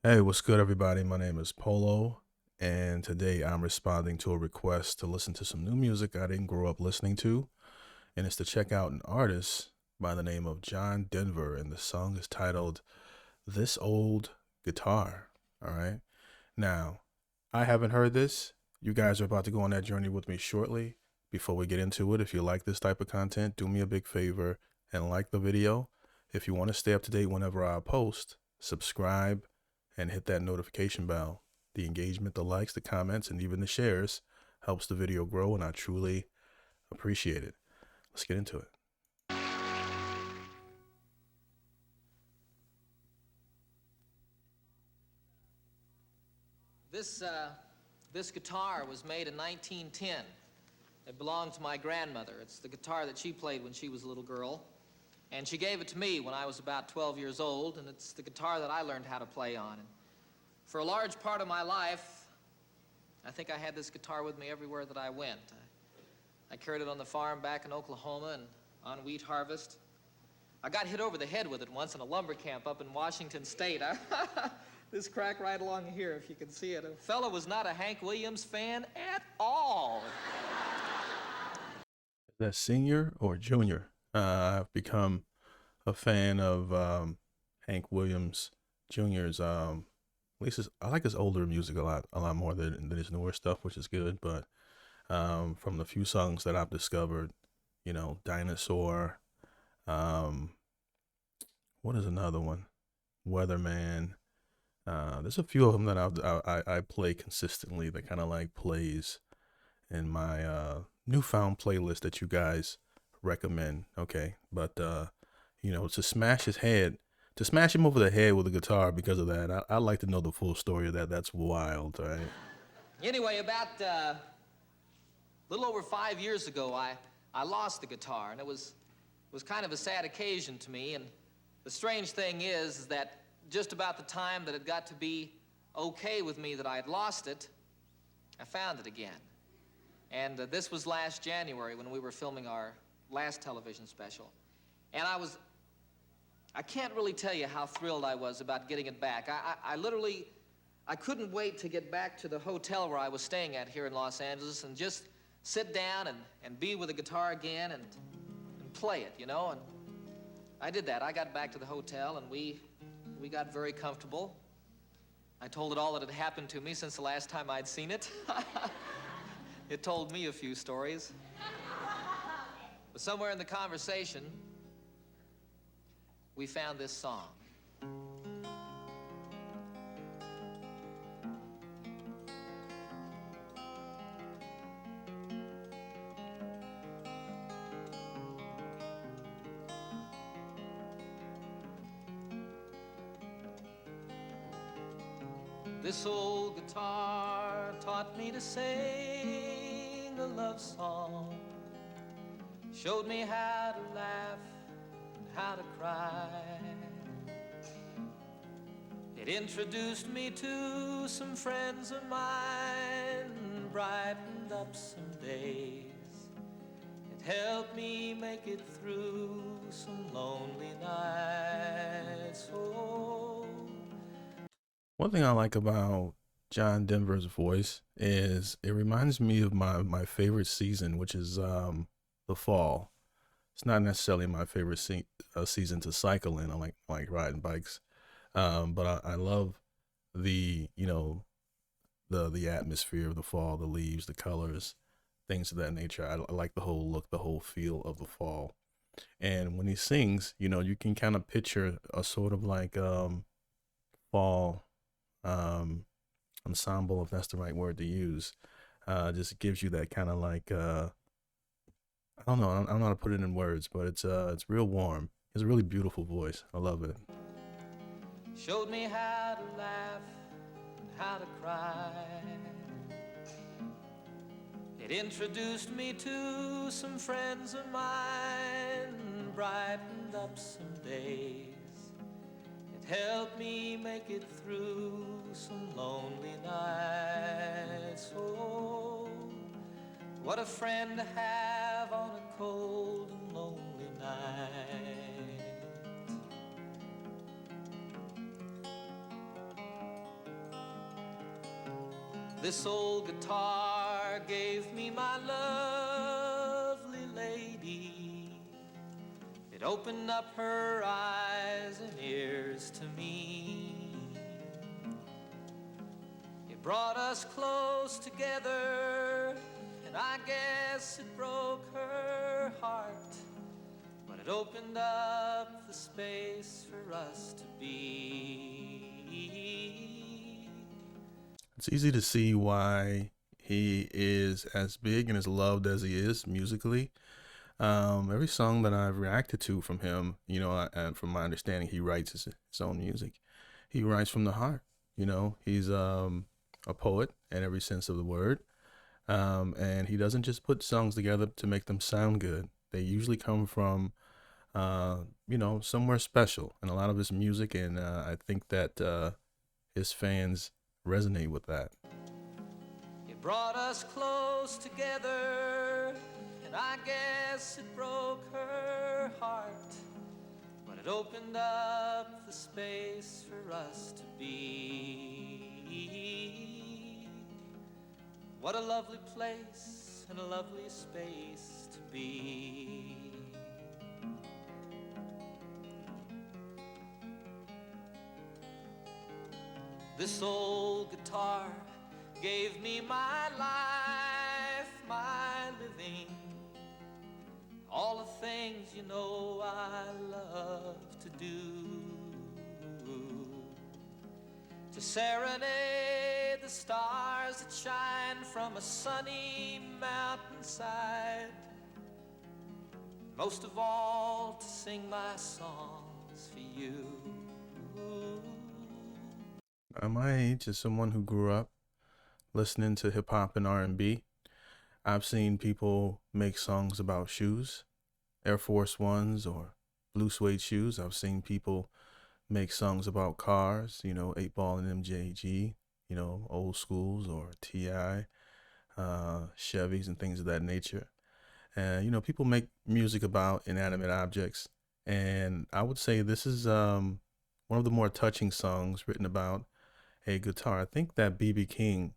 Hey, what's good, everybody? My name is Polo, and today I'm responding to a request to listen to some new music I didn't grow up listening to, and it's to check out an artist by the name of John Denver, and the song is titled This Old Guitar. All right. Now, I haven't heard this. You guys are about to go on that journey with me shortly. Before we get into it, if you like this type of content, do me a big favor and like the video. If you want to stay up to date whenever I post, subscribe and hit that notification bell. The engagement, the likes, the comments, and even the shares helps the video grow, and I truly appreciate it. Let's get into it. This, uh, this guitar was made in 1910. It belonged to my grandmother. It's the guitar that she played when she was a little girl. And she gave it to me when I was about 12 years old, and it's the guitar that I learned how to play on. And for a large part of my life, I think I had this guitar with me everywhere that I went. I carried it on the farm back in Oklahoma and on wheat harvest. I got hit over the head with it once in a lumber camp up in Washington State. This crack right along here, if you can see it. A fellow was not a Hank Williams fan at all. Is that senior or junior? I've become a fan of Hank Williams Jr.'s. At least I like his older music a lot more than his newer stuff, which is good. But from the few songs that I've discovered, Dinosaur. Um, what is another one? Weatherman. There's a few of them that I play consistently that kind of like plays in my newfound playlist that you guys recommend. Okay, but to smash his head, to smash him over the head with a guitar because of that, I'd like to know the full story of that. That's wild, right? Anyway, about a little over 5 years ago, I lost the guitar, and it was kind of a sad occasion to me. And the strange thing is that just about the time that it got to be okay with me that I had lost it, I found it again. And this was last January when we were filming our last television special. And I can't really tell you how thrilled I was about getting it back. I literally, I couldn't wait to get back to the hotel where I was staying at here in Los Angeles and just sit down and be with the guitar again and play it, And I did that. I got back to the hotel and we got very comfortable. I told it all that had happened to me since the last time I'd seen it. It told me a few stories. But somewhere in the conversation, we found this song. This old guitar taught me to sing a love song, showed me how to laugh and how to cry. It introduced me to some friends of mine, brightened up some days. It helped me make it through some lonely nights. Oh. One thing I like about John Denver's voice is it reminds me of my favorite season, which is the fall. It's not necessarily my favorite season to cycle in. I like riding bikes, but I love the the atmosphere of the fall, the leaves, the colors, things of that nature. I like the whole look, the whole feel of the fall. And when he sings, you can kind of picture a sort of like fall um, ensemble, if that's the right word to use. Just gives you that kind of like I don't know, I don't know how to put it in words, but it's real warm. He has a really beautiful voice. I love it. Showed me how to laugh and how to cry. It introduced me to some friends of mine, brightened up some days. It helped me make it through some lonely nights. Oh, what a friend to have on a cold and lonely night. This old guitar gave me my lovely lady. It opened up her eyes and ears to me. It brought us close together, and I guess it broke her heart. But it opened up the space for us to be. It's easy to see why he is as big and as loved as he is musically. Every song that I've reacted to from him, and from my understanding, he writes his own music. He writes from the heart. He's a poet in every sense of the word. And he doesn't just put songs together to make them sound good. They usually come from, somewhere special in a lot of his music. And I think that his fans resonate with that. It brought us close together, and I guess it broke her heart. But it opened up the space for us to be. What a lovely place and a lovely space to be. This old guitar gave me my life, my living, all the things I love to do. To serenade the stars that shine from a sunny mountainside. Most of all, to sing my songs for you. At my age, as someone who grew up listening to hip hop and R&B, I've seen people make songs about shoes, Air Force Ones or blue suede shoes. I've seen people make songs about cars, 8-Ball and MJG, old schools or TI, Chevys and things of that nature. And, people make music about inanimate objects. And I would say this is one of the more touching songs written about a guitar. I think that B.B. King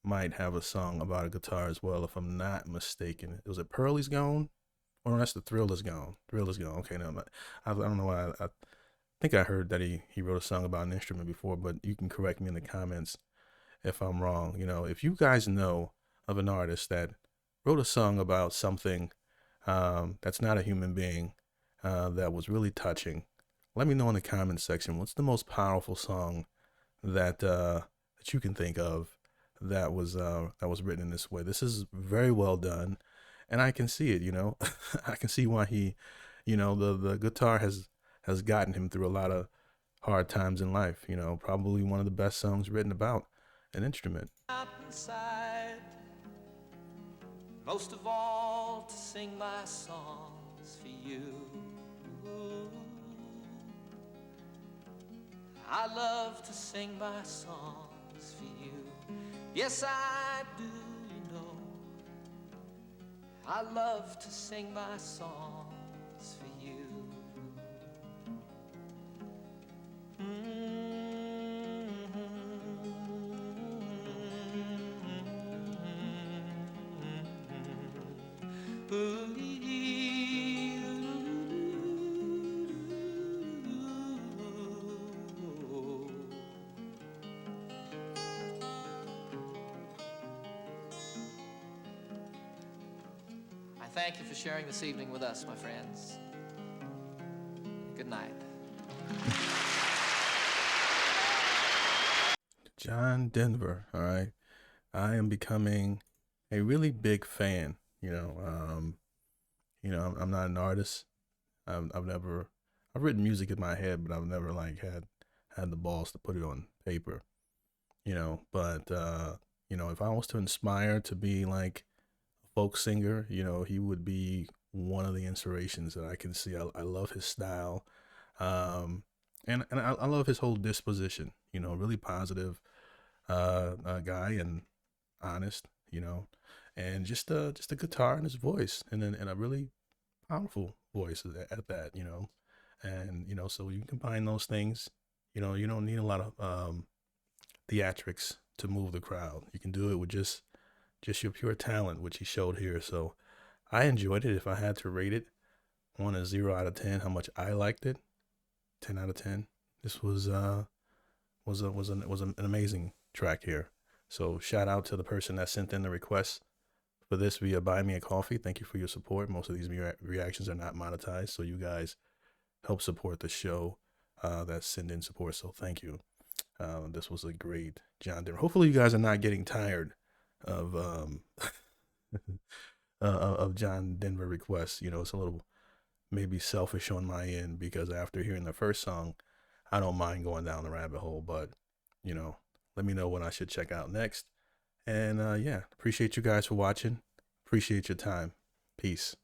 might have a song about a guitar as well, if I'm not mistaken. Was it Pearlie's Gone? Oh, no, that's The Thrill Is Gone. Thrill Is Gone. Okay, no, I don't know why. I think I heard that he wrote a song about an instrument before, but you can correct me in the comments if I'm wrong. If you guys know of an artist that wrote a song about something that's not a human being, that was really touching, let me know in the comments section. What's the most powerful song that you can think of that was written in this way? This is very well done, and I can see it. I can see why he, the guitar has gotten him through a lot of hard times in life. Probably one of the best songs written about an instrument. Outside, most of all, to sing my songs for you. I love to sing my songs for you. Yes, I do, I love to sing my songs for you. Thank you for sharing this evening with us, my friends. Good night. John Denver, all right. I am becoming a really big fan. I'm not an artist. I've written music in my head, but I've never had the balls to put it on paper. But if I was to inspire to be like folk singer, he would be one of the inspirations that I can see. I love his style, and I love his whole disposition. Really positive guy and honest. And just a guitar and his voice, and a really powerful voice at that. And so you combine those things. You don't need a lot of theatrics to move the crowd. You can do it with just your pure talent, which he showed here. So I enjoyed it. If I had to rate it on a 0 out of 10, how much I liked it, 10 out of 10. This was an amazing track here. So shout out to the person that sent in the request for this via Buy Me a Coffee. Thank you for your support. Most of these reactions are not monetized, so you guys help support the show that send in support. So thank you. This was a great John Denver. Hopefully you guys are not getting tired of of John Denver requests. You know, it's a little maybe selfish on my end because after hearing the first song, I don't mind going down the rabbit hole, but you know, let me know what I should check out next. And yeah, appreciate you guys for watching. Appreciate your time. Peace.